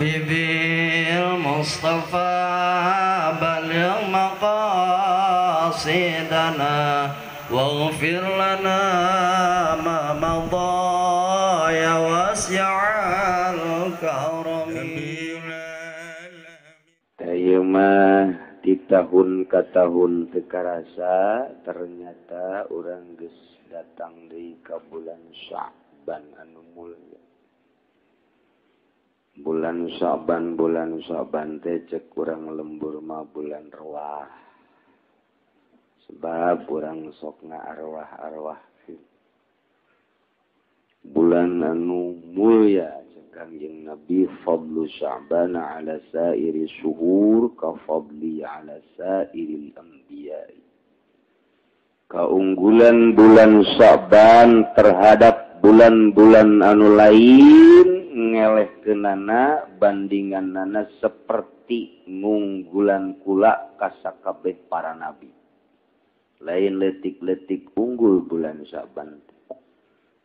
بذي المصطفى بلغ مقاصدنا واغفر لنا ما مضى يا واسع الكرم. Ayo mah di tahun ke tahun teka rasa ternyata orang geus datang di ka bulan Sya'ban anu mulya. Bulan Sya'ban teh cek urang lembur mah bulan Rewah. Sebab urang sok ngaarwah-arwah bulan anu mulya cek Kangjeng Nabi, fadlu Sya'ban ala sairi syuhur ka fadli ala sairil anbiya. Keunggulan bulan Sya'ban terhadap bulan-bulan anu lain ngelehkeunana bandinganana seperti ngunggulan kula ka sakabeh para nabi. Lain letik-letik unggul bulan Sya'ban.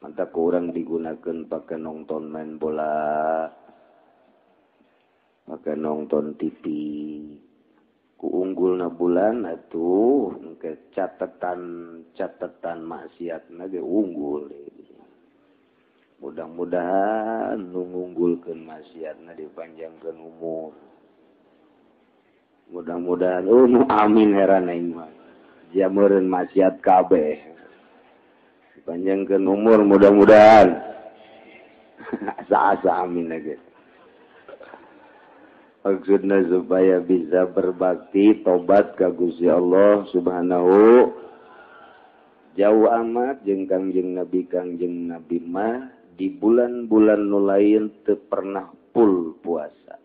Mantap orang digunakan pakai nonton main bola, pakai nonton TV. Ku unggulna bulan atuh engke catatan maksiatna ge unggul. Mudah-mudahan nu ngunggulkeun maksiatna dipanjangkeun umur. Mudah-mudahan amin heran aing mah. Jameureun maksiat kabeh. Dipanjangkeun umur mudah-mudahan. Asa-asa amin lagi. Maksudna supaya bisa berbakti tobat ka Gusti Allah Subhanahu. Jauh amat jeung Kangjeng Nabi mah di bulan-bulan nu lain teu pernah full puasa.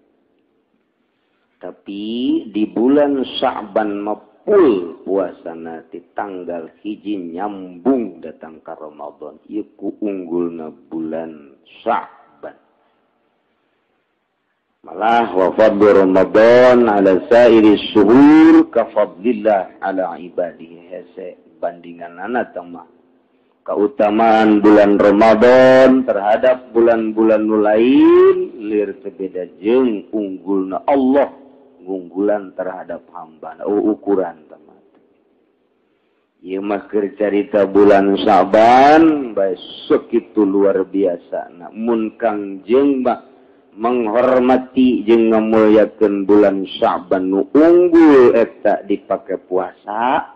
Tapi di bulan Sya'ban mah full puasana ti tanggal hiji nyambung datang ka Ramadan. Ieu ku unggulna bulan Sya'ban. Malah wa fadlu Ramadan ala sairi syuhur ka fadlillah ala ibadihi hese bandinganana tama. Keutamaan bulan Ramadan terhadap bulan-bulan nu lain lir teu beda jeung unggulna Allah unggulan terhadap hamba. Ukuran teman. Ieu mah keur carita bulan Sya'ban bae sakitu luar biasa. Mun Kangjeng mah menghormati jeung ngamulyakeun bulan Sya'ban nu unggul eta dipake puasa,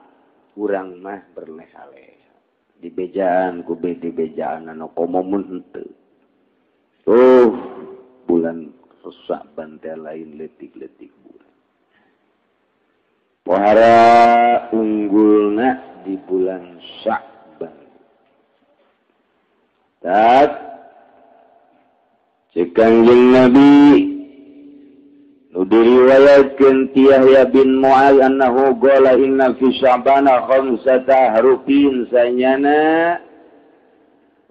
urang mah berleha-leha. Di bejaan ku di bejaan anu komo mun henteu. Bulan Sya'ban teh lain letik-letik bulan. Pohara unggulna di bulan Sya'ban. Tak cek Kangjeng Nabi nu diriwayatkeun ti Yahya bin Mu'adz annahu qala inna fi Sya'bana khamsata harufin sanyana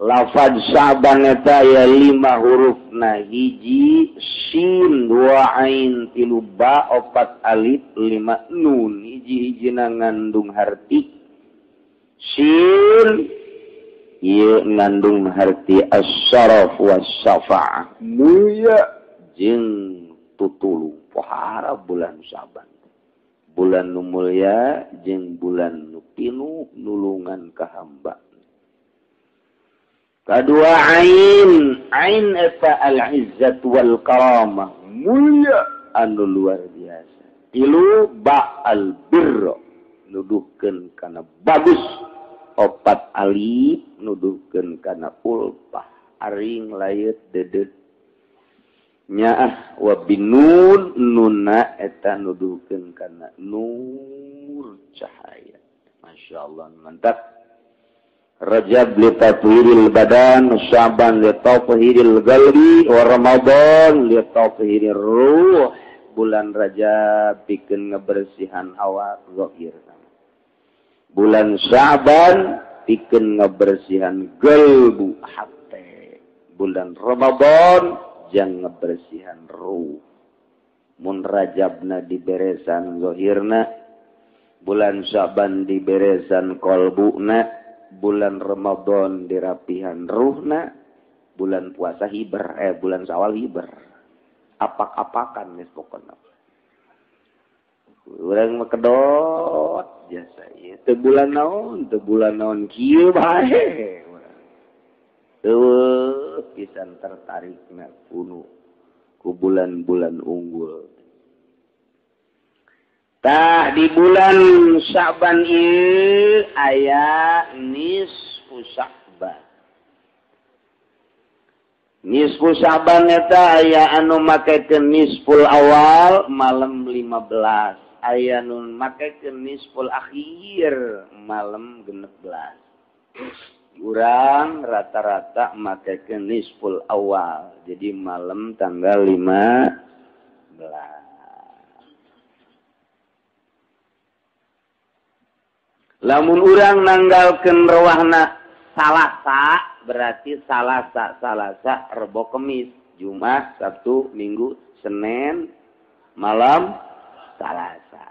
lafaz Sya'ban eta ya 5 hurufna hiji shin 2 ain 3 ba 4 alif 5 nun hiji-hijina ngandung harti shin ieu ngandung harti as-syaraf was-syafa'ah mulia jeung tutulung pohara bulan Sya'ban bulan nu mulia jeung bulan nu pinuh nulungan ka hamba. Kedua ain eta al-izzat wal karamah mulia anu luar biasa. Tilu ba al-birr nuduhkeun kana bagus. 4 alif nuduhkeun kana ulpah aring layet dedet. Nyaah wa binun nunna eta nuduhkeun kana nur cahaya. Masyaallah mantap. Rajab li tathhiril badan, Sya'ban li tathhiril qalbi, wa Ramadan li tathhirir ruh. Bulan Rajab pikeun ngabersihan awak zahir. Bulan Sya'ban pikeun ngabersihan qalbu hati. Bulan Ramadan jang ngabersihan ruh. Mun Rajabna diberesan zahirna, bulan Sya'ban diberesan qalbuna. Bulan Ramadan dirapihan ruhna, bulan puasa hiber, bulan Syawal hiber. apak-apakan geus pokona. Urang mah kedot jasa ieu. Teu bulan naon kieu bae. Teu pisan tertarikna ku bulan-bulan unggul. Tah di bulan Sya'ban ieu aya nisfu Sya'ban. Nisfu Sya'ban eta aya anu makekeun nisful awal malam 15, aya nu makekeun nisful akhir malam 16. Urang rata-rata makekeun nisful awal, jadi malam tanggal 15. Lamun urang nanggalkeun rewahna Salasa berarti Salasa Rebo Kemis, Jumat, Sabtu, Minggu, Senin, malam Salasa.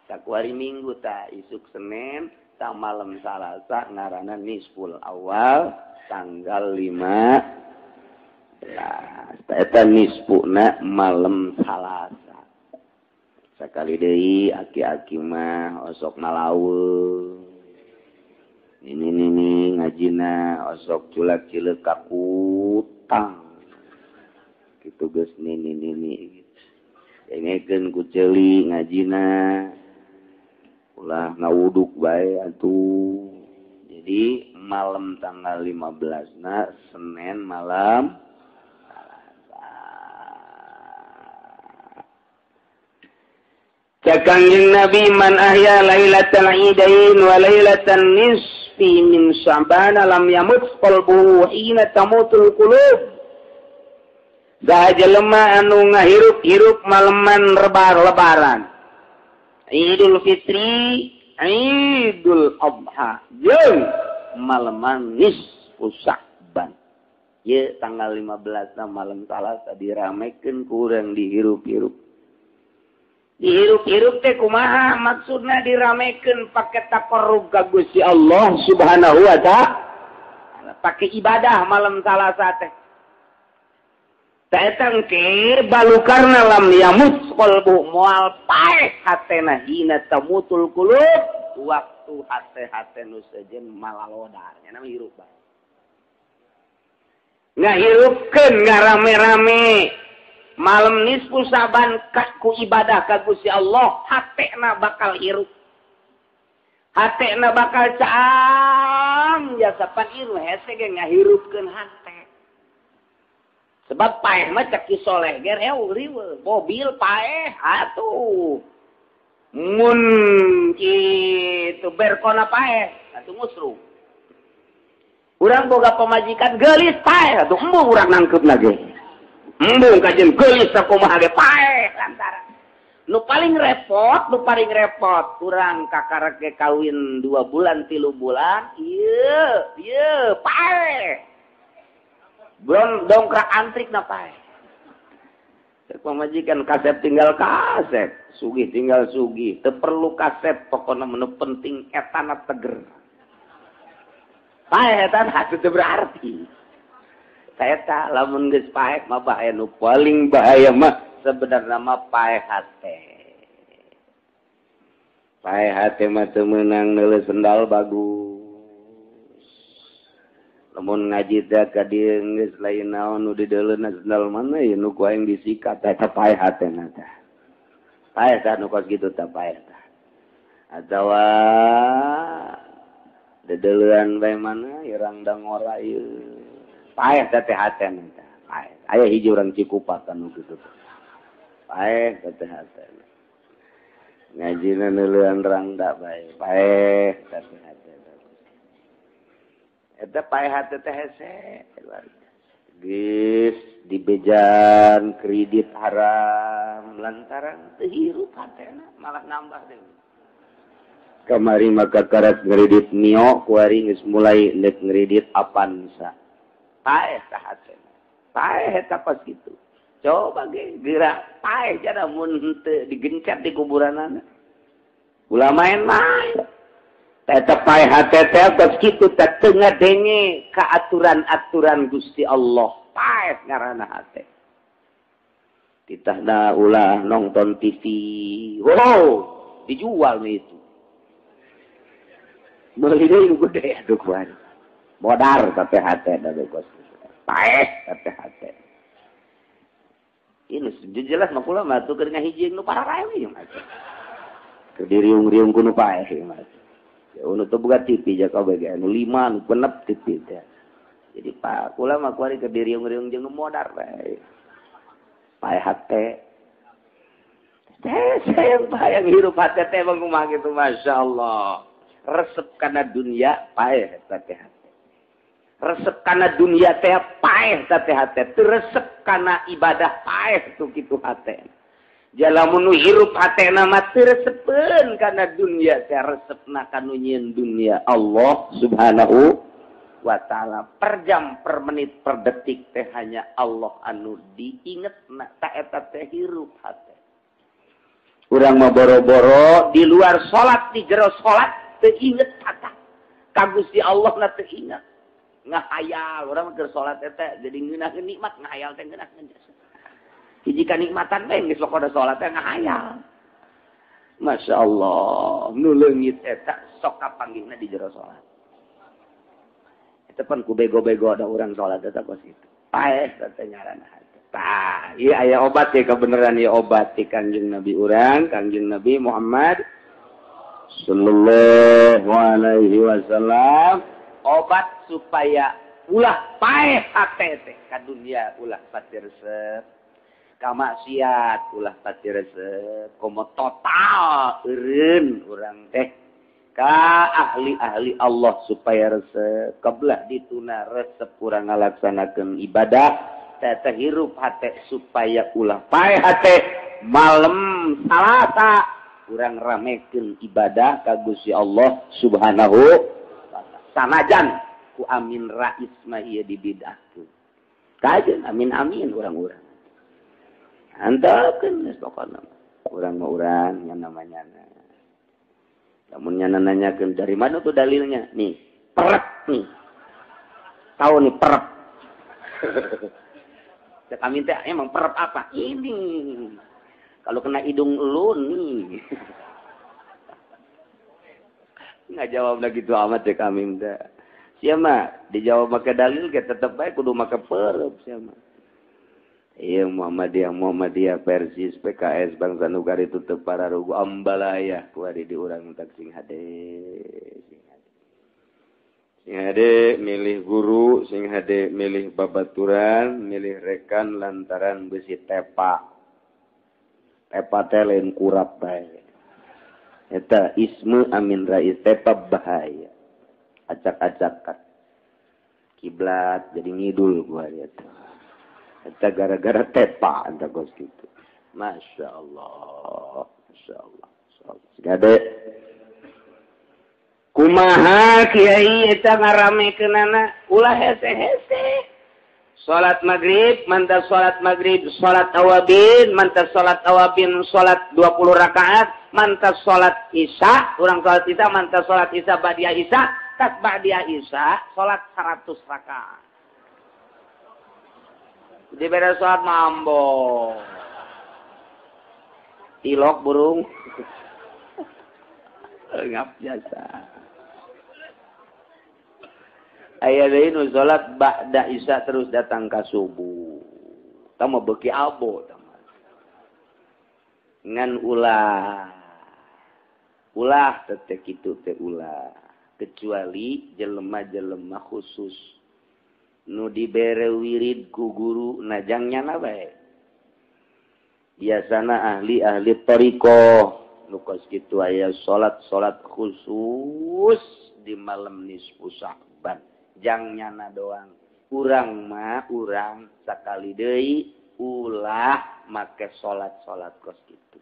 Sakuari Minggu tah isuk Senin, tah malam Salasa ngaranna nisful awal tanggal 15. Tah eta nisfuna malam Salasa. Sakali deui aki-aki mah osok nalaweung. Ini ngajina osok culak-cileuk ka kutang. Kitu geus nini. Dengekeun ku ceuli ngajina. Ulah ngawuduk bae atuh. Jadi malam tanggal 15-na Senin malam Kanjeng Nabi man ahya lailatal idain wa lailatan nisfi min Sya'ban lam yamut qalbuhu hina tamutul qulub. Saha jelema anu ngahirup-hirup maleman lebaran. Idul Fitri, Idul Adha, jeung maleman nisfu Sya'ban. Ye tanggal 15 malam Salasa diramekeun ku urang dihirup-hirup. Dihirup-hirup teh kumaha maksudna diramekeun pake taqarrub ka Gusti Allah Subhanahu wa ta'ala, pake ibadah malam Salasa teh. Ta eta engke balukarna lam yamut qalbu moal paeh hatena hina tamutul qulub, waktu hate-hate nu sejen malaloda nya nama hirup bae. Ngahirupkeun ngarame-rame malam nisfu Sya'ban ku ibadah ka Gusti Allah, hatena bakal hirup. Hatena bakal caang jasa pan ieu hese ge ngahirupkeun hate. Sebab paeh mah cek soleh ge riweuh, mobil paeh atuh. Mun kitu berkona paeh atuh ngusru. Urang boga pamajikan geulis paeh atuh embung urang nangkeupna ge. Embung kajen geulis sakumaha ge paeh lantaran. Nu paling repot urang kakarek ge kawin 2 bulan 3 bulan ieu paeh. Belum dongkrak antrik na paeh. Cek pamajikan kasep tinggal kasep, sugih tinggal sugih, teu perlu kasep pokona menu penting etana teger. Paeh etana teu berarti. Saeta lamun geus paeh mah bahaya, nu paling bahaya mah sebenarnya mah paeh hate. Paeh hate mah teu meunang neuleus sendal bagus. Lamun ngaji teh ka dieu geus lain naon nu dideuleuna sendal mana ye nu ku aing disikat eta paeh hatena teh. Paeh tah nu kos kitu teh paeh tah. Atawa dedeleuan bae mana irang dangora ieu. Paeh teh hatena teh. Paeh. Aya hiji urang Cikupa anu kitu. Paeh teh hatena. Ngajina neuleuan rangda bae. Paeh teh hatena. Eta paeh hate teh hese. Geus dibejan kredit haram lantaran teu hirup hatena malah nambah deui. Kamari maka karas ngredit Mio kuari geus mulai neuk ngredit Avanza. Paeh tah hatena. Paeh eta pas kitu. Coba ge geura paeh jana mun teu digencet di kuburanana. Ulah main-main. Eta paeh hate teh tos kitu teh teu ngadenge ka aturan-aturan Gusti Allah. Paeh ngaranna hate. Di Titahna ulah nonton TV. Wow, dijual nih itu. Beli deh gede aduh kuan. Modar tapi hati dari kos. Paeh tapi hati. Ini jelas mah kula mah tuh keur ngahiji nu para rae we mah. Keur diriung-riung kuno paeh mah. Ya unu teu boga TV ja ka bege anu 5 nu penep TV teh. Jadi Pak kula mah kuari keur diriung-riung jeung nu modar bae. Paeh hate. Saya bayang hirup hate teh bang kumaha kitu masyaallah. Resep kana dunia paeh teh hate. Resep kana dunia teh paeh teh hate. Teu resep kana ibadah paeh tu kitu hate. Jalamun nu hirup hatena mah teu resepeun kana dunia teh resepna kanu nyieun dunia Allah Subhanahu wa ta'ala. Per jam, per menit, per detik teh hanya Allah anu diingetna ta eta teh hirup hate. Urang mah boro-boro di luar salat di jero salat teu inget kata. Ka Gusti Allah na teu inget. Ngahayal urang mah keur salat eta jadi ngeunaheun nikmat ngahayal teh ngeunaheun jasa. Hiji kanikmatan bae geus lokoda salat teh ngahayal. Masyaallah, nu leungit eta sok kapanggihna di jero salat. Eta pan ku bego-bego ada urang salat eta kos kitu. Paeh teh ngaranna hate. Tah, ieu aya obat ya kebenaran ieu obat ti Kanjeng Nabi urang, Kanjeng Nabi Muhammad sallallahu alaihi wasallam. Obat supaya ulah paeh hate teh ka dunia ulah pati resep. Ka maksiat ulah pati resep. Komo total eureun urang teh ka ahli-ahli Allah supaya resep. Kebelah dituna resep urang ngalaksanakeun ibadah teh hirup hate supaya ulah paeh hate malam Salasa urang ramekeun ibadah ka Gusti Allah Subhanahu sanajan ku amin rais mah ieu dibidahkeun. Kajeun amin-amin urang-urang. Antapkeun geus pokona. Urang mah urang nya namanya. Lamun nya nanyakeun dari mana tuh dalilnya? Nih, perep nih. Tahu nih perep. Cek amin teh emang perep apa? Ini. Kalau kena hidung lu nih. Nggak jawab lagi tuh amat cek amin teh. Sia mah dijawab make dalil ge tetep bae kudu make perep sia mah. Iya Muhammadiyah Persis PKS Bangsa Nugari tutup para rugu ambalaya kuari di urang tak sing hade. Sing hade milih guru, sing hade milih babaturan, milih rekan lantaran besi tepa. Tepa teh lain kurap bae. Eta ismu amin rais tepa bahaya. Acak-acakan. Kiblat jadi ngidul kuari eta. Eta gara-gara tepa anta kos kitu. Masya Allah. Masya Allah. Gade. Kumaha kiai eta ngaramekeunana ulah hese-hese. Salat maghrib, mantap salat maghrib, salat awabin, mantap salat awabin, salat 20 rakaat, mantap salat isya, urang salat isya, mantap salat isya ba'diyah isya, tas ba'diyah isya, salat 100 rakaat. Di beda salat mambo. Ilok burung. Ngap biasa. Aya deui nu salat ba'da isya terus datang ka subuh. Tama beuki abo tama. Ngan ulah. Ulah teh kitu teh ulah. Kecuali jelema-jelema khusus. Nu dibere wirid ku guru najangnya na bae. Biasana ahli-ahli tariqah nu kos kitu aya salat khusus di malam nisfu Sya'ban. Jangnya na doang. Urang mah urang sakali deui ulah make salat kos kitu.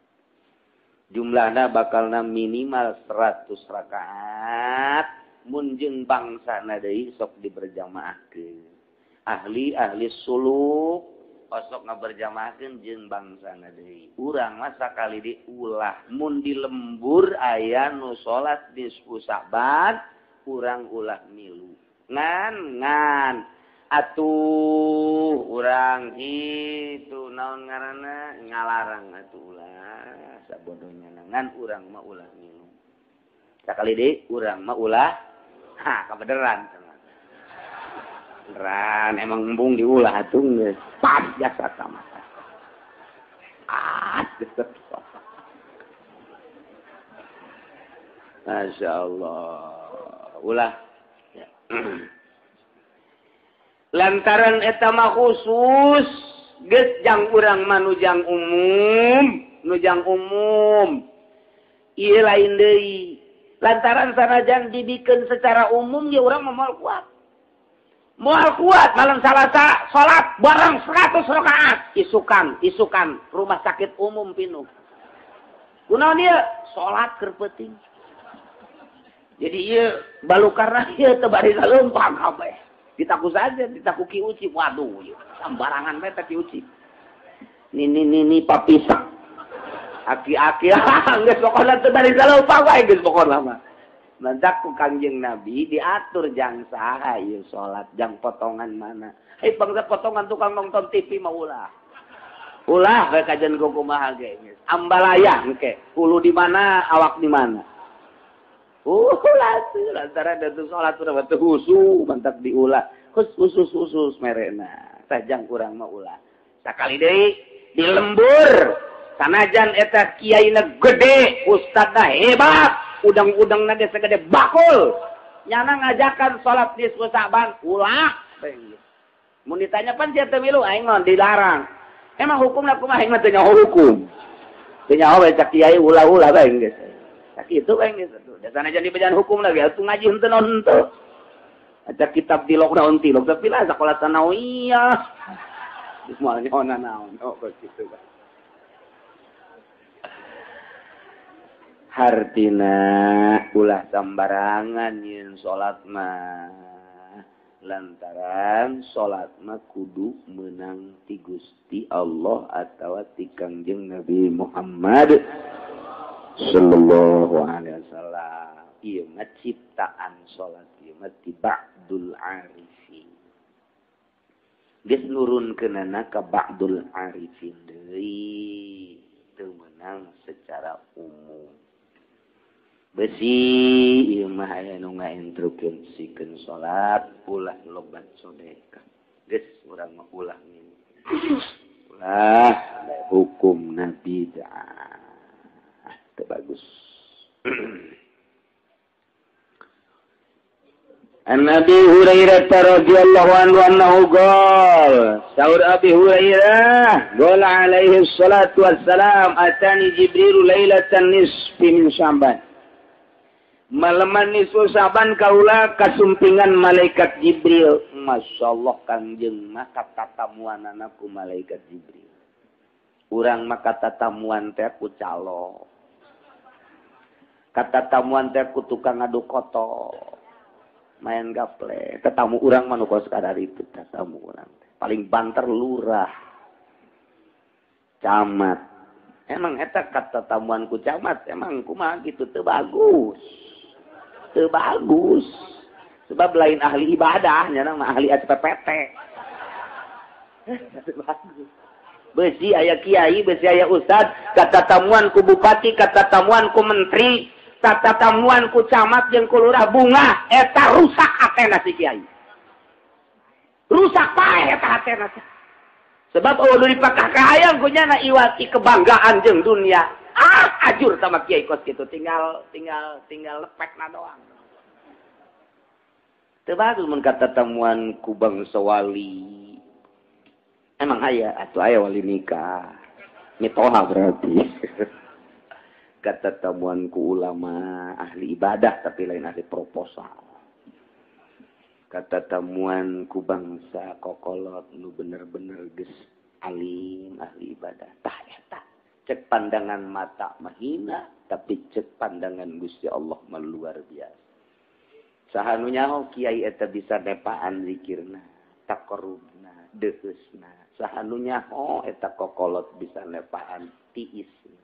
Jumlahna bakalna minimal 100 rakaat. Mun jeung bangsana deui sok diberjamaahkeun. Ahli suluk osok ngaberjamaahkeun jeung bangsana deui. Urang mah sakali diulah mun di lembur aya nu salat nisfu Sya'ban urang ulah milu. Ngan atuh urang itu naon ngaranna ngalarang atuh ulah sabodohnya ngan urang mah ulah minum sakali deui urang mah ulah kabeneran beneran emang embung diulah atuh geus pas jasa sama Masya Allah ulah lantaran eta mah khusus geus jang urang mah nujang umum ieu lain deui lantaran sanajan dibikeun secara umum ya urang mah moal kuat malam salasa salat bareng 100 rakaat isukan rumah sakit umum pinuh kunaon ieu salat keur penting jadi ieu balukarna ieu teu bari saleumpang kabeh ditaku saja, ditaku Ki Uci. Waduh, sembarangan meta Ki Uci. Ini papisak. Aki-aki, geus pokona teu bari saleumpang wae geus pokona mah. Mantak ku Kangjeng Nabi diatur jang saha ieu salat, jang potongan mana. Bangsa potongan tukang nonton TV mah ulah. Ulah we kajen kumaha ge geus. Ambalaya engke, hulu di mana, awak di mana. Lantaran datu sholat udah batu husu mantap diulah khusus merena sajang kurang mah ulah sakali deui di lembur sanajan eta kiaina gede ustadna hebat udang-udangna ge segede bakul nyana ngajakan sholat di Saban ulah mun ditanya pan sia teu milu aing mah dilarang emang hukumna kumaha aing mah teu nyaho hukum teu nyaho bae cak kiai ulah-ulah bae geus itu kan gitu. Dasarnya jadi bejaan hukum lagi. Itu ngaji henteu naon henteu. Aja kitab di lockdown tilok tapi lah sekolah sanawiyah. Semuanya naon. Oh begitu kan. Hartina ulah sambarangan yen salat mah. Lantaran salat mah kudu meunang ti Gusti Allah atawa ti Kangjeng Nabi Muhammad sallallahu alaihi wasallam. Ieu mah ciptaan salat ieu mah ti ba'dul arifin. Geus nurunkeunana ka ba'dul arifin deui teu meunang secara umum. Besi ieu mah aya nu ngaintrukeun sikeun salat ulah lobat sedekah. Geus urang mah ulah ngin. Ulah hukum nabi bid'ah. Bagus. An Abi Hurairah radhiyallahu anhu qala Saur Abi Hurairah qala alaihi salatu wassalam atani Jibril lailatan nisfi min Sya'ban malaman nisfu Sya'ban kaula kasumpingan malaikat Jibril masyaallah Kangjeng mah katatamuanana ku malaikat Jibril urang mah katatamuan teh ku calo kata tamuan teh ku tukang ngadu koto main gaple tetamu urang mah nu kos kadar itu tetamu urang paling banter lurah camat emang eta kata tamuan ku camat emang kumaha gitu teu bagus sebab lain ahli ibadah nya mah ahli SPPT teu bagus besi aya kiai besi aya ustad kata tamuan ku bupati kata tamuan ku menteri tata tamuan ku camat jeung ku lurah bunga eta rusak hatena si kiai. Rusak pae eta hatena. Sebab eueuh dipakah ka hayang ku nyana iwati kebanggaan jeung dunia. Ajur sama kiai kos kitu tinggal lepekna doang. Teu bagus mun kata tamuan ku bangsa wali. Emang aya atuh aya wali nikah. Mitoha berarti. Kata tamuan ku ulama ahli ibadah tapi lain ahli proposal. Kata tamuan ku bangsa kokolot nu bener-bener geus alim ahli ibadah. Tah eta cek pandangan mata mahina tapi cek pandangan Gusti Allah mah luar biasa. Saha nu nyaho kiai eta bisa nepaan zikirna, taqarrubna, deusna. Saha nu nyaho eta kokolot bisa nepaan tiisna.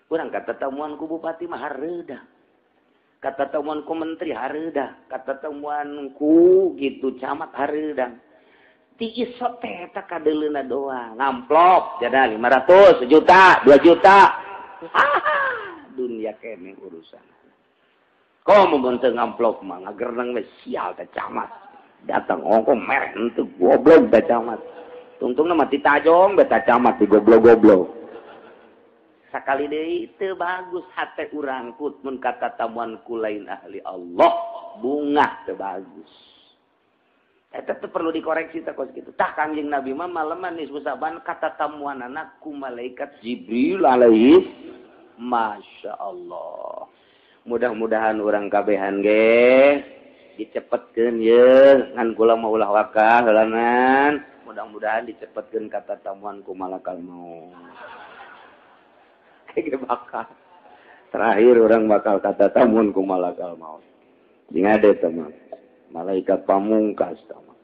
Urang kata tamuan ku bupati mah hareudah. Kata tamuan ku menteri hareudah. Kata tamuan ku gitu camat hareudah. Ti isot teh eta kadeleuna doang. Ngamplop jada 500, 1 juta, 2 juta. Dunia kene urusan. Komo mun teu ngamplop mah ngagerenang we sial teh camat. Datang ongko merek henteu goblok teh camat. Tungtungna mah ti tajong beta camat di goblok-goblok. Sakali deui teu bagus hate urang put mun kata tamuan ku lain ahli Allah bunga teu bagus. Eta teh perlu dikoreksi teh kos kitu. Tah Kangjeng Nabi mah maleman nisfu Saban kata tamuanana ku malaikat Jibril alaihi Masya Allah. Mudah-mudahan urang kabehan ge dicepetkeun ye ngan kula mah ulah wakah heulanan. Mudah-mudahan dicepetkeun kata tamuan ku malakal maut. Bakal terakhir orang bakal kata tamun ku malakal maut. Ingat deh teman, malaikat pamungkas teman.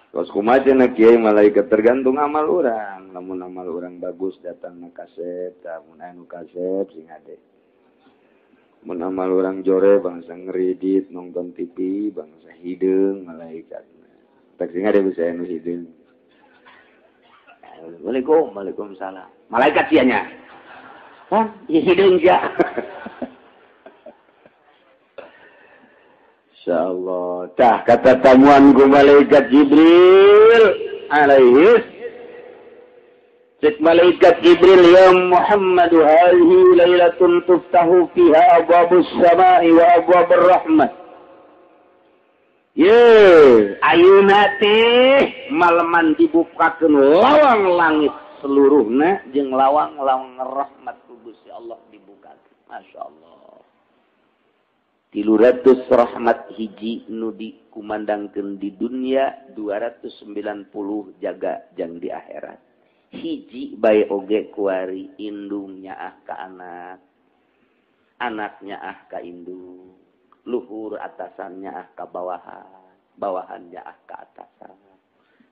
Terus kumaha na kiai malaikat tergantung amal orang. Lamun amal orang bagus datang na kasep, lamun anu kasep ingat deh. Mun amal orang jore bangsa ngeridit nonton TV bangsa hideung malaikat. Tak ingat deh bisa anu hideung. Waalaikumsalam. Malaikat sianya. Kan, hidung ya. Insyaallah. Dah kata tamuan ku malaikat Jibril alaihi. Cik malaikat Jibril ya Muhammad hadhihi lailatun tuftahu fiha abwabus samai wa abwabur rahmat. Ye, ayeuna teh maleman dibukakeun lawang langit seluruhna jeung lawang-lawang rahmat Gusti Allah dibuka. Masya Allah. 300 rahmat hiji nu dikumandangkeun di dunia, 290 jaga jang di akhirat. Hiji bae oge kuari indungnya ah ka anak, anaknya ah ka indung, luhur atasannya ah ka bawahan, bawahannya ah ka atasan.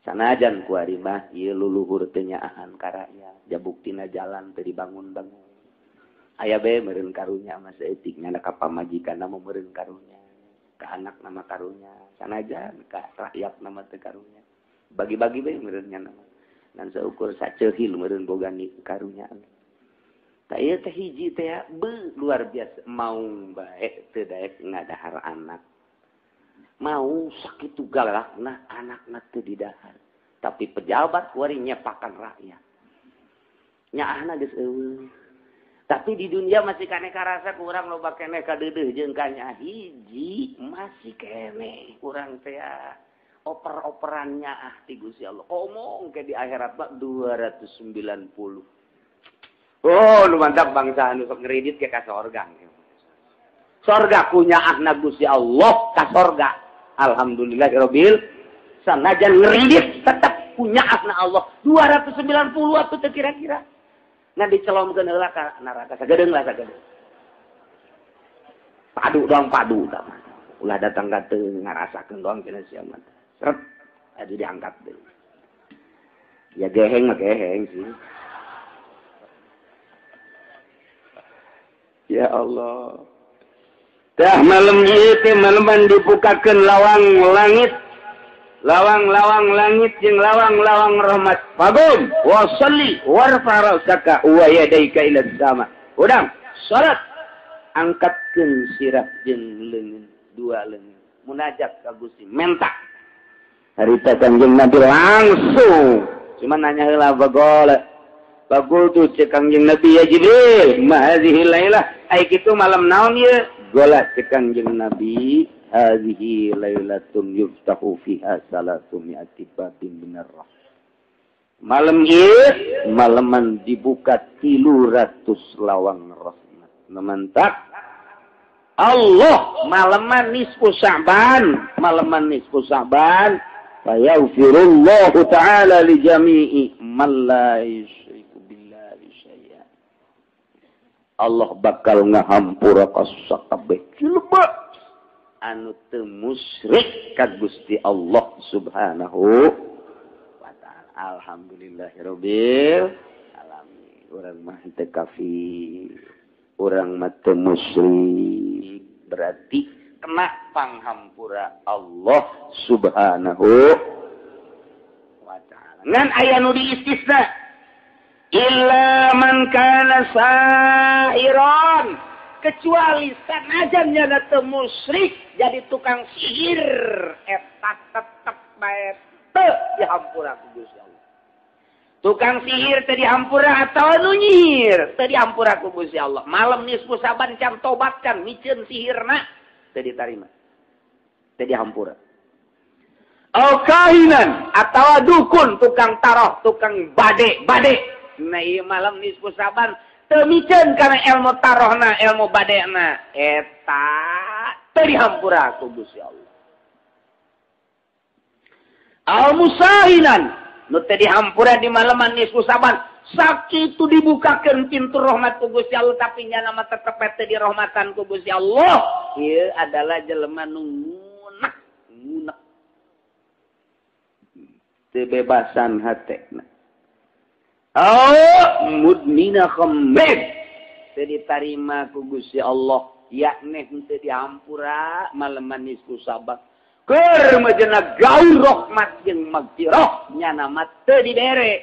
Sanajan kuari mah ieu luluhur teu nyaahan ka rakyat, jabuktina jalan teu dibangun-bangun. Aya bae meureun karunya mah saeutik nyana ka pamajikanna mah meureun karunya, ka anak nama karunya, sanajan ka rakyat nama teu karunya. Bagi-bagi bae meureun nyana mah. Dan seukur saceukil meureun boga ni karunya. Tah ieu teh hiji teh luar biasa mau bae teu daek ngadahar anak. Mau sakitu galakna anakna teu didahar. Tapi pejabat kuari nyepakan rakyat. Nyaahna geus eueuh. Tapi di dunia masih kene karasa kurang loba kene kadeudeuh jeung kanya hiji masih kene kurang teh oper-operannya ti Gusti Allah. Omong ke di akhirat mah 290. Oh, lu mantap bangsa anu sok ngredit ke ka sorga. Sorga punya ahna Gusti Allah ka sorga. Alhamdulillahirabbil sanajan ngredit tetap punya ahna Allah 290 atuh teh kira-kira. Nah dicelomkeun heula ka neraka sagedeung lah sagedeung. Padu doang padu tah. Ulah datang ka teu ngarasakeun doang cenah sia mah. Seret adi diangkat deui. Ya geheng mah geheng sih. Ya Allah. Dah malam ieu teh maleman dibukakeun lawang langit. Lawang-lawang langit jeung lawang-lawang rahmat. Fagum wa shalli warfa ra'saka wa yadaika ila sama. Udang salat angkatkeun sirah jeung leungeun, dua leungeun. Munajat ka Gusti, menta. Harita Kangjeng Nabi langsung cuma nanya heula bagol. Bagol tu cek Kangjeng Nabi ya Jibril, ma hadhihi lailah. Ai kitu malam naon ieu? Gola cek Kangjeng Nabi. Hadhihi lailatun yuftahu fiha 300 babin minar rahmah. Malam ieu malaman dibuka 300 lawang rahmat. Mantap. Allah malaman nisfu Sya'ban, malaman nisfu Sya'ban, fayaghfirullahu ta'ala li jami'i man la yusyriku billahi syai'an. Allah bakal ngahampura ka sakabeh cilebet anu teu musyrik ka Gusti Allah Subhanahu wa taala. Alhamdulillahirabbil alamin. Urang mah teu kafir, urang mah teu musyrik, berarti kena panghampura Allah Subhanahu Ngan aya nu diistisna. Illa man kana sahiran, kecuali sanajan nya teu musyrik jadi tukang sihir eta tetep bae teu dihampura ku Gusti Allah. Tukang sihir teu dihampura atawa nu nyihir teu dihampura ku Gusti Allah. Malam nisfu saban can tobatkan mikeun sihirna teu ditarima. Teu dihampura. Au kahinan atawa dukun tukang taroh, tukang bade. Nah iya malam nisfu saban teu mikeun kana ilmu tarohna, ilmu badena eta teu dihampura ku Gusti Allah. Al musahinan nu teu dihampura di malaman nisfu saban sakitu dibukakeun pintu rahmat ku Gusti Allah tapi nya nama tetep teu dirahmatan ku Gusti Allah. Ieu adalah jelema nu ngunek teu bebasan hatena. Mudmina khamr teu ditarima ku Gusti Allah yakni teu dihampura malaman nisfu saban keur majena gaul rahmat jeung magfirah nya nama teu dibere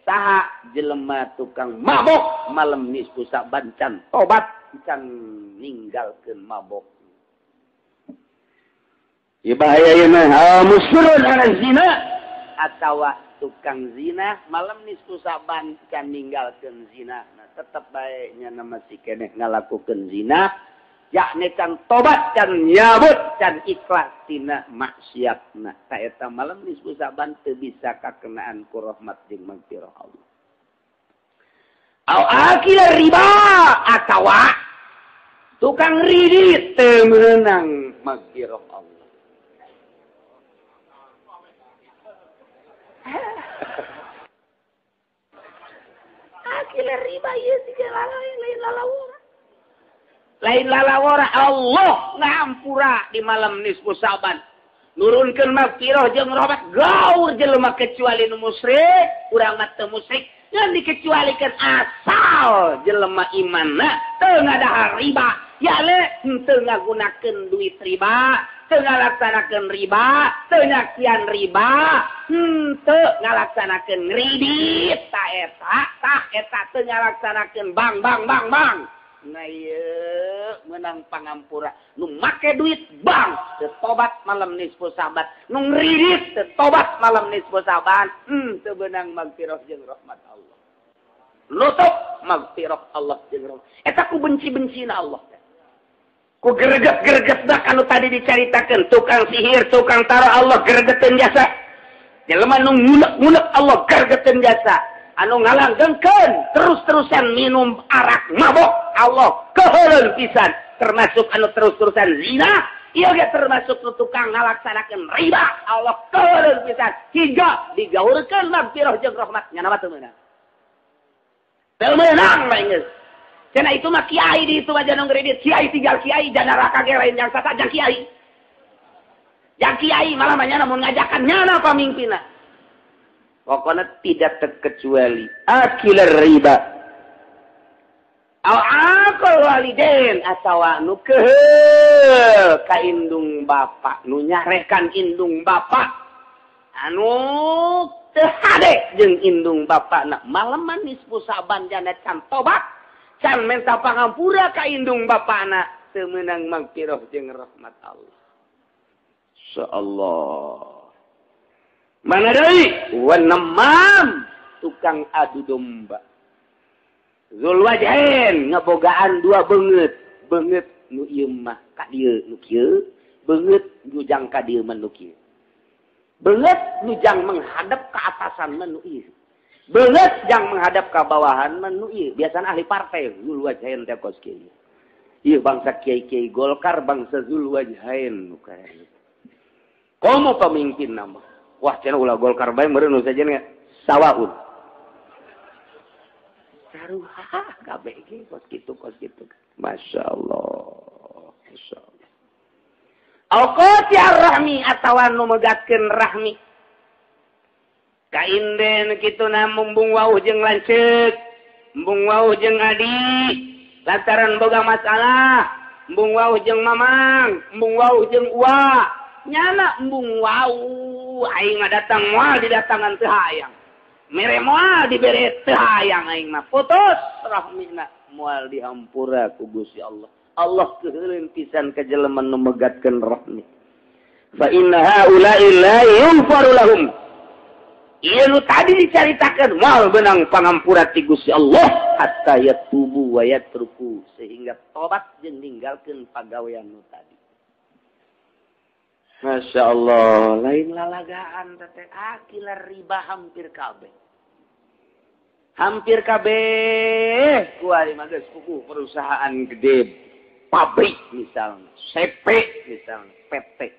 saha jelema tukang mabok malam nisfu saban can tobat can ninggalkeun mabok. Ieu bahaya ieu mah musyrun ala zina atawa tukang zina malam nisfu saban can ninggalkeun zina. Nah, tetep bae nya nama si keneh ngalakukeun zina yakni can tobat can nyabut can ikhlas tina maksiatna. Ta eta malam nisfu saban teu bisa kakenaan ku rahmat jeung magfirah Allah. Au akil riba atawa tukang ridit teu meunang magfirah Allah. Akil riba ieu siga lain lalawara. Lain lalawara Allah ngampura di malam nisfu saban. Nurunkeun magfirah jeung rahmat gaur jelema kecuali nu musyrik, urang mah teu musyrik, ngan dikecualikeun asal jelema imanna teu ngadahar riba. Ya le teu ngagunakeun duit riba, teu ngalaksanakeun riba, teu nyaksian riba, teu ngalaksanakeun ridit, ta eta teu ngalaksanakeun bang. Nah ieu meunang pangampura nu make duit bang teu tobat malam nisfu saban, nu ngridit teu tobat malam nisfu saban, teu beunang magfirah jeung rahmat Allah. Nutup magfirah Allah jeung rahmat. Eta ku benci-bencina Allah. Ku greget-gregetna anu tadi dicaritakeun tukang sihir, tukang taroh Allah gregeteun jasa. Jelema nu ngunek-ngunek Allah gregeteun jasa. Anu ngalanggengkeun terus-terusan minum arak mabok Allah keheuleun pisan, termasuk anu terus-terusan zina, ieu ge termasuk nu tukang ngalaksanakeun riba Allah keheuleun pisan hingga digaurkeun magfirah jeung rahmat nya nama teu meunang. Teu meunang mah geus. Cenah itu mah kiai di itu aja nu ngredit, kiai tinggal kiai dan neraka ge lain yang sata jang kiai. Jang kiai malah nya namun ngajakan nyana pamimpinna. Pokoknya tidak terkecuali akil riba. Au akal walidain atawa nu keuheul ka indung bapa, nu nyarekan indung bapa. Anu teu hade jeung indung bapana. Maleman nisfu saban jana can tobat, can minta pangampura ka indung bapana, teu meunang magfirah jeung rahmat Allah. Insyaallah. Mana deui? Wanamam tukang adu domba. Zulwajhain ngabogaan dua beungeut. Beungeut nu ieu mah ka dieu nu kieu, beungeut nu jang ka dieu mah nu kieu. Beungeut nu jang menghadap ka atasan mah nu ieu. Beungeut jang menghadap ka bawahan mah nu ieu. Biasana ahli partai Zulwajhain teh kos kieu. Ieu bangsa kiai-kiai Golkar bangsa Zulwajhain nu kaya. Komo pemimpin nama. Wah, cenah ulah Golkar bae meureun nu sajen ge sawaun. Saruha kabeh ge kos kitu. Masyaallah. Alqati ar-rahmi atawa nu megatkeun rahmi. Ka inden kituna mumbung wauh jeung lanceuk, mumbung wauh jeung adi, lantaran boga masalah, mumbung wauh jeung mamang, mumbung wauh jeung uwa, nyana embung wau aing mah datang moal didatangan teu hayang. Mere moal dibere teu hayang aing mah putus rahmina moal dihampura ku Gusti Allah. Allah keuleun pisan ka jelema nu megatkeun rahmi. Fa inna haula'i la yughfaru lahum. Ieu nu tadi dicaritakeun moal beunang pangampura ti Gusti Allah hatta yatubu wa yatruku sehingga tobat jeung ninggalkeun pagawean nu tadi. Masya Allah, lain lalagaan teh akilah riba hampir kabeh. Hampir kabeh kuari mah geus kuku perusahaan gede, pabrik misalnya, CP misalnya, PT.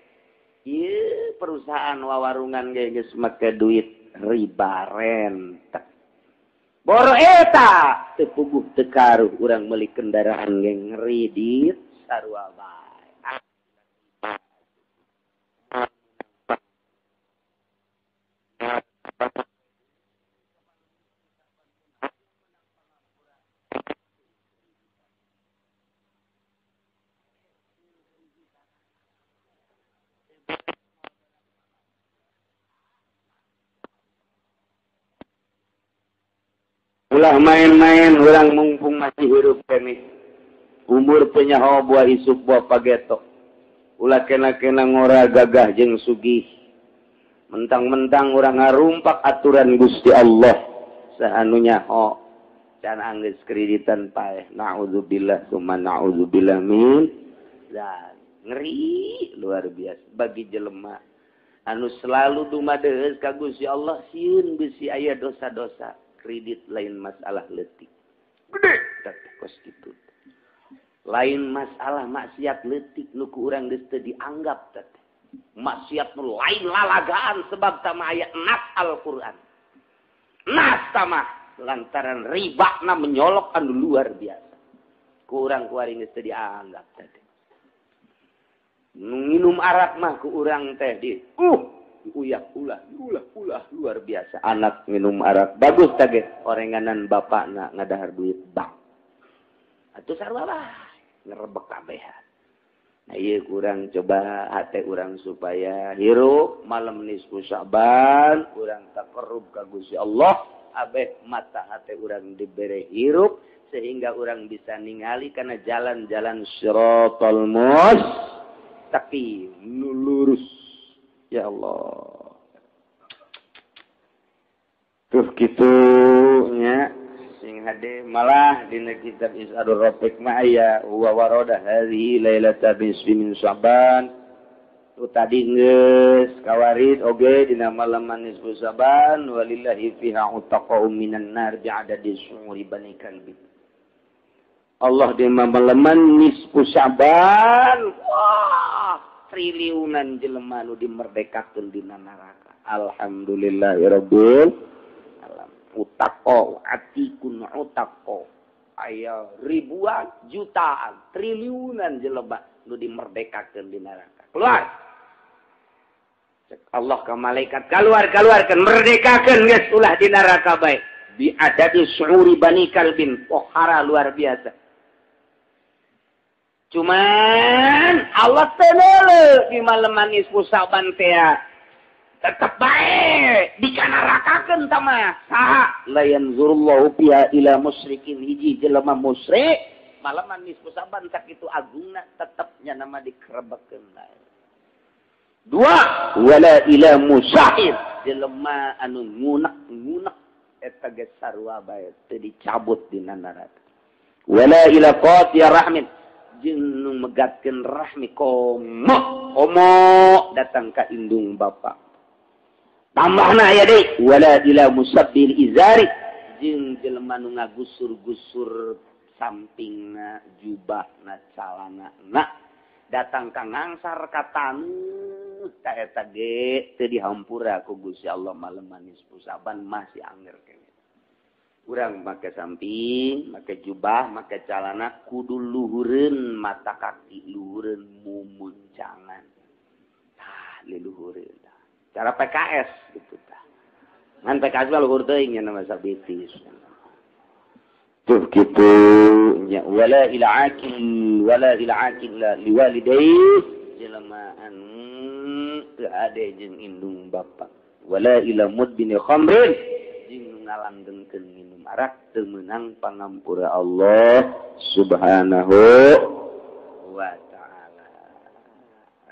Ieu perusahaan wawarungan ge geus make duit riba rentek. Boro eta teu puguh teu karuh urang meuli kendaraan ge ngridit sarua bae. Ulah main-main orang mumpung masih hidup kami. Umur penyaho buah isuk buah pageto. Ulah kena-kena ngora gagah jeung sugih. Mentang-mentang orang ngarumpak aturan Gusti Allah. Sahanunya ho. Can anggeus kreditan paeh. Na'udzubillah summa na'udzubillah min. Dan ngeri luar biasa bagi jelema anu selalu dumadeus ka Gusti Allah sieun bisi aya dosa-dosa. Kredit lain masalah leutik. Gede tapi kos kitu. Lain masalah maksiat leutik nu ku urang geus teu dianggap teh. Maksiat nu lain lalagaan sebab tama aya nas Al-Qur'an. Nas tama lantaran ribana menyolok anu luar biasa. Ku urang kuari geus teu dianggap teh. Nu nginum arak mah ku urang teh di uyak ulah luar biasa anak minum arak bagus tage orenganan bapakna ngadahar duit bang atuh sarua bae ngerebek kabehan. Nah ieu kurang coba hate urang supaya hirup malam nisfu Sa'ban urang taqarrub ka Gusti Allah abeh mata hate urang dibere hirup sehingga urang bisa ningali kana jalan-jalan siratal mustaqim nu lurus. Ya Allah. Tuh kitu nya sing hade malah dina kitab Isadur Rafiq ma aya wa warada hadhihi lailata bisfi min Sa'ban. Tu tadi geus kawarid oge dina malam nisfu Sa'ban walillahi fiha utaqa'u minan nar bi'adadi syu'uri bani kalbi. Allah di malam nisfu Sa'ban. Wah. Triliunan jelema nu dimerdekakeun dina neraka. Alhamdulillahirabbil alamin. Utaqo atikun utaqo. Aya ribuan, jutaan, triliunan jelema nu dimerdekakeun dina neraka. Keluar. Cek Allah ka malaikat keluarkan merdekakeun geus ulah di neraka bae. Bi adadi syu'uri bani kalbin pohara luar biasa. Cuman Allah tenele di malam manis Sa'ban teh tetep bae dikanarakakeun tama saha la yanzurullahu biha ila musyrikin hiji jelema musyrik malam manis Sa'ban sakitu agungna tetepnya nama dikerebekeun bae. Dua wala ila musahid jelema anu ngunek eta ge sarua bae teu dicabut dina neraka. Wala ila qati rahmin jeung nu megatkeun rahmi komo datang ka indung bapa. Tambahna aya deui wala ila musabbil izari jeung jelema nu ngagusur-gusur sampingna jubahna calanana datang ka ngangsar ka taneuh ta eta ge teu dihampura ku Gusti Allah malam manis Sa'ban masih anger kene. Urang make samping, make jubah, make calana kudu luhureun mata kaki, luhureun mumuncangan. Tah, liluhureun. Cara PKS gitu tah. Ngan PKS mah luhur teuing nya nama sabitis. Tuh kitu nya wala ila akil liwalidayhi jelema anu teu ade jeung indung bapa. Wala ila mudbini khamrin jeung ngalanggengkeun minum arak teu meunang pangampura Allah Subhanahu wa taala.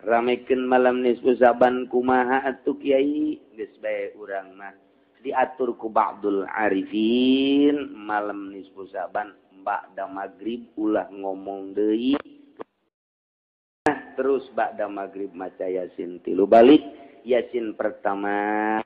Ramekeun malam nisfu Saban kumaha atuh Kiai? Geus bae urang mah diatur ku ba'dul arifin malam nisfu Saban ba'da maghrib ulah ngomong deui. Terus ba'da maghrib maca Yasin 3 balik. Yasin pertama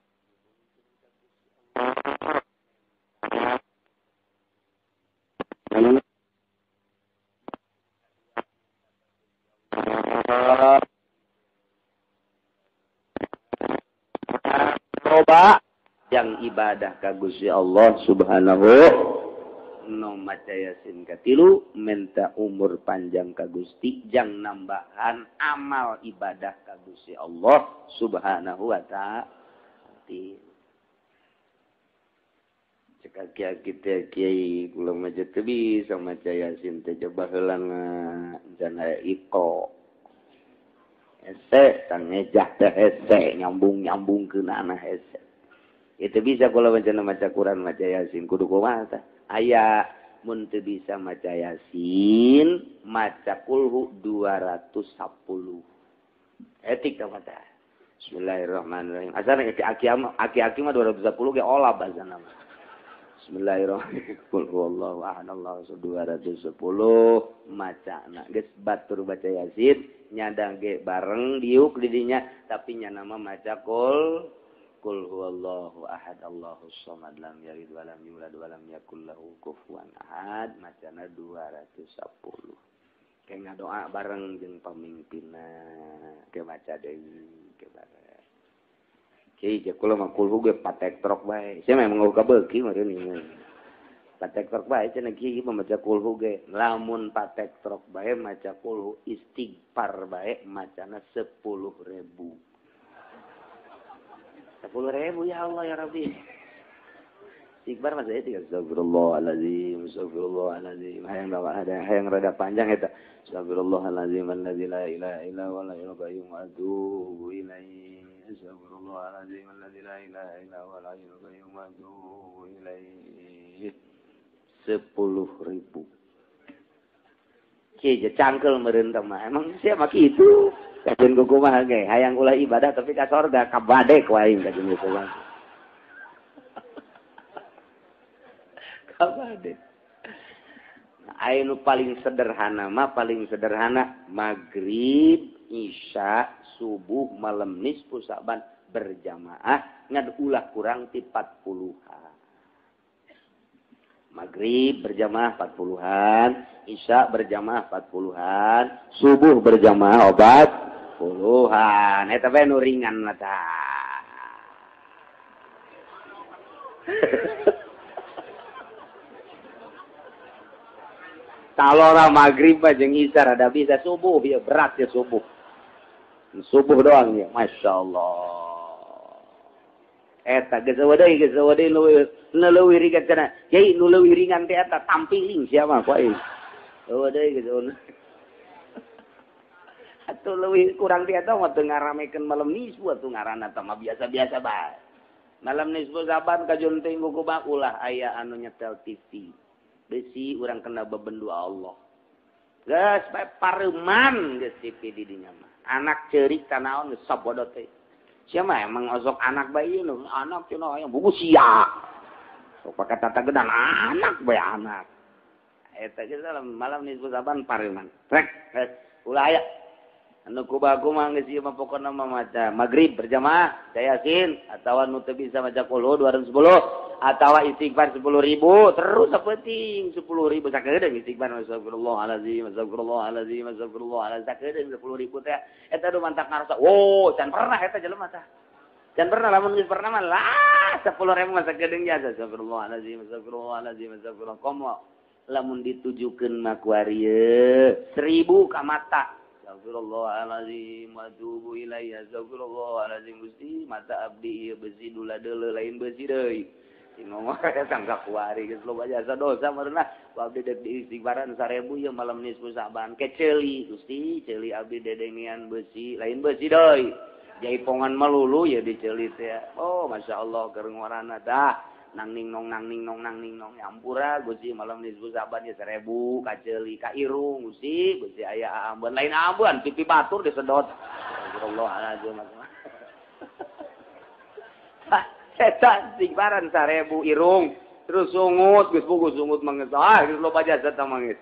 coba yang ibadah ka Gusti Allah Subhanahu no maca Yasin katilu minta umur panjang ka Gusti jang nambahan amal ibadah ka Gusti Allah Subhanahu wa taala. Cek kita kiai kula maca teu bisa maca Yasin teh coba heula jana iko. Hese tang ngejah teh hese nyambung-nyambungkeun ana hese. Itu bisa kula maca Quran maca Yasin kudu kumaha tah? Aya mun teu bisa maca Yasin, maca kulhu 210. Etik tah maca. Bismillahirrahmanirrahim. Asana aki-aki mah 210 ge olah bahasana mah. Bismillahirrahmanirrahim. Qul huwallahu ahad Allahu samad 210 macana. Geus batur baca Yasin, nyadang ge bareng diuk di dinya tapi nya nama maca Qul huwallahu ahad Allahus samad lam yalid wa lam yulad wa lam yakul lahu kufuwan ahad macana 210. Kayak ngadoa bareng jeung pamimpinna ke maca deui ke bareng. Kiai je kula mah kulhu ge patek trok bae. Sia memang ngeuka beuki meureun ieu. Patek trok bae cenah kiai maca kulhu ge. Lamun patek trok bae maca kulhu istighfar bae macana 10.000. 10.000 ya Allah ya Rabbi. Istighfar masa itu astagfirullahalazim, astagfirullahalazim. Hayang rada panjang eta. Astagfirullahalazim alladzi la ilaha illa huwa al-hayyul qayyum wa atubu ilaihi. Astagfirullahalazim alladzi la ilaha illa huwa al-hayyul qayyum wa atubu ilaihi. 10.000. Kieu cangkel meureun teh mah. Emang sia mah kitu. Kajen kumaha ge hayang ulah ibadah tapi ka sorga kabadek wae kajen kumaha. Kabadek. Anu paling sederhana maghrib, isya, subuh, malam nisfu Saban berjamaah ngad ulah kurang ti 40-an. Maghrib berjamaah 40-an, isya berjamaah 40-an, subuh berjamaah 40-an. Eta bae nu ringan mah tah. Talora maghrib jeung isya rada bisa, subuh bieu berat ya subuh. Subuh doang ya, masyaallah. Eta geus wadai leuwih ringan cenah. Kiai nu leuwih ringan teh eta tampiling sia mah ku aing. Wadai geus. Atuh leuwih kurang teh eta mah teu ngaramekeun malam nisfu atuh ngaranna teh mah biasa-biasa bae. Malam nisfu Saban kajunting ku kumaha ulah aya anu nyetel TV. Besi urang kena bebendu Allah. Geus bae pareuman geus TV di dinya mah. Anak ceurik tanaon geus sabodot teh. Sia mah emang osok anak bayi nu anak cenah aya buku sia. Sok pakai tata gedan anak bae anak. Eta geus malam nisfu Saban pareuman. Rek, ulah aya. Anu kubaku mah geus ieu mah pokona mah maca maghrib berjamaah, maca Yasin atawa nu teu bisa maca qul 210 atawa istighfar 10.000 terus sapenting 10.000 sakedeung istighfar astagfirullahalazim astagfirullahalazim astagfirullahalazim sakedeung 10.000 teh eta nu mantak ngarasa can pernah eta jelema tah can pernah lamun geus pernah mah lah 10.000 mah sakedeung jasa astagfirullahalazim astagfirullahalazim astagfirullah komo lamun ditujukeun mah ku arieu 1000 ka mata astagfirullahalazim wa atubu ilaihi astagfirullahalazim Gusti mata abdi ieu besi dula deuleu lain besi deui ngomong datang ka kuari geus loba jasa dosa meurna abdi dek istighfaran 1000 ieu malam nisfu Saban keceuli Gusti ceuli abdi dedengian besi lain besi deui Jaipongan melulu ya dicelit ya. Oh, Masya Allah kerengwarana dah. Nang ning nong nyampura Gusti malam nisbu saban ya 1000 kaceli ka irung Gusti aya ambon lain ambon pipi batur disedot. Astagfirullahaladzim. Setan sigbaran 1000 irung terus sungut geus puguh sungut mangeus geus loba jasa tah mangeus.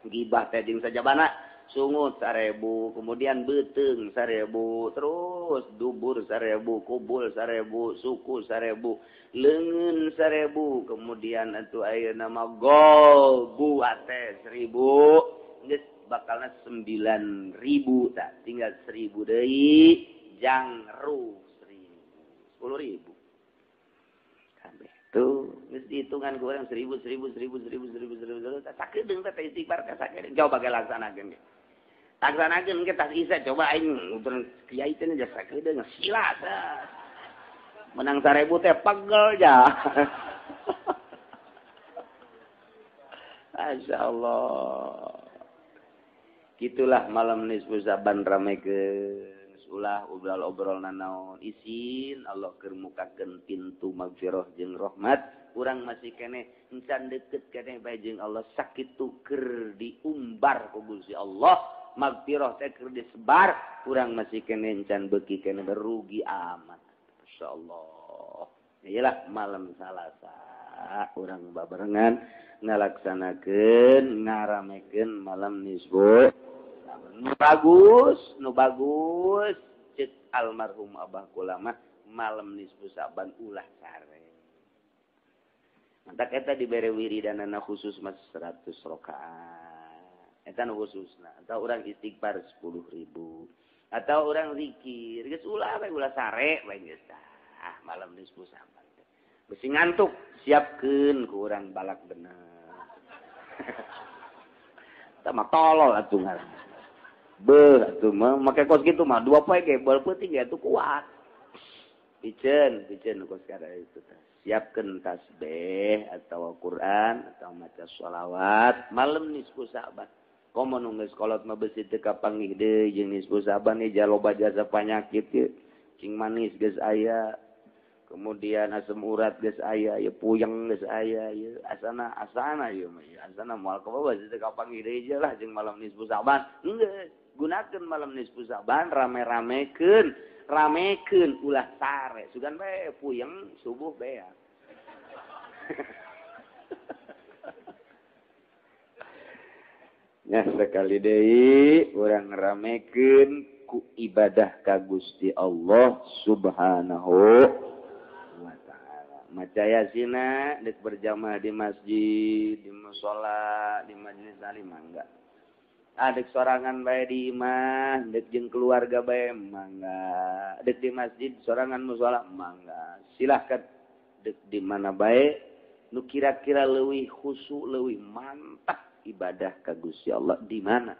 Gibah teh jeung sajabana sungut 1000, kemudian beteng 1000, terus dubur 1000, kubul 1000, suku 1000, leungeun 1000, kemudian atuh ayeuna mah gol buat teh 1000, geus bakalna 9000 tah, tinggal 1000 deui jangru 10.000. Kabeh tuh geus dihitungan ku urang 1000 sakedeung teh istighfar ka sakedeung coba ge laksanakeun ge. Laksanakeun ge tas isa coba aing utur kiai teh aja sakedeung sila teh. Menang 1000 teh pegel ja. Masyaallah. Gitulah malam nisfu saban ramekeun. Ulah obrol naon isin Allah keur mukakeun pintu magfirah jeung rahmat urang masih keneh encan deukeut keneh bae jeung Allah sakitu keur diumbar ku Gusti Allah magfirah teh keur disebar urang masih keneh encan beuki keneh berugi amat masyaallah. Iyalah malam Salasa urang babarengan ngalaksanakeun ngaramekeun malam nisfu nu bagus cek almarhum Abah Kulama malam nisfu saban ulah sare. Mantak eta dibere wiridanana khusus mas 100 rakaat. Eta nu khususna. Atau urang istighfar 10.000. Atau urang zikir geus ulah we ulah sare we geus tah malam nisfu saban. Geus ngantuk siapkeun ku urang balak bener. Tah mah tolol atuh ngaran. Atuh mah make kos kitu mah 2 poe ge bal peuting ge atuh kuat. Piceun kos kada itu teh. Siapkeun tasbih atau Quran atau maca sholawat malam nisfu saban. Komo nu geus kolot mah beusi teu kapanggih deui jeung nisfu saban ieu jaloba jasa panyakit ieu. Cing manis geus aya. Kemudian asam urat geus aya, ieu puyeng geus aya, ieu asana ieu mah. Asana moal komo beusi teu kapanggih deui je lah jeung malam nisfu saban. Enggeus. Gunakeun malam nisfu saban rame-ramekeun ulah sare sugan bae puyeng subuh bea. Nya sekali deui urang ngaramekeun ku ibadah ka Gusti Allah Subhanahu wa taala. Maca Yasina deuk berjamaah di masjid, di mushola, di majelis taklim mangga. Adek sorangan bae di imah, dek jeung keluarga bae mangga. Dek di masjid sorangan mushola mangga. Silahkan dek di mana bae nu kira-kira leuwih khusyuk, leuwih mantap ibadah ka Gusti Allah di mana?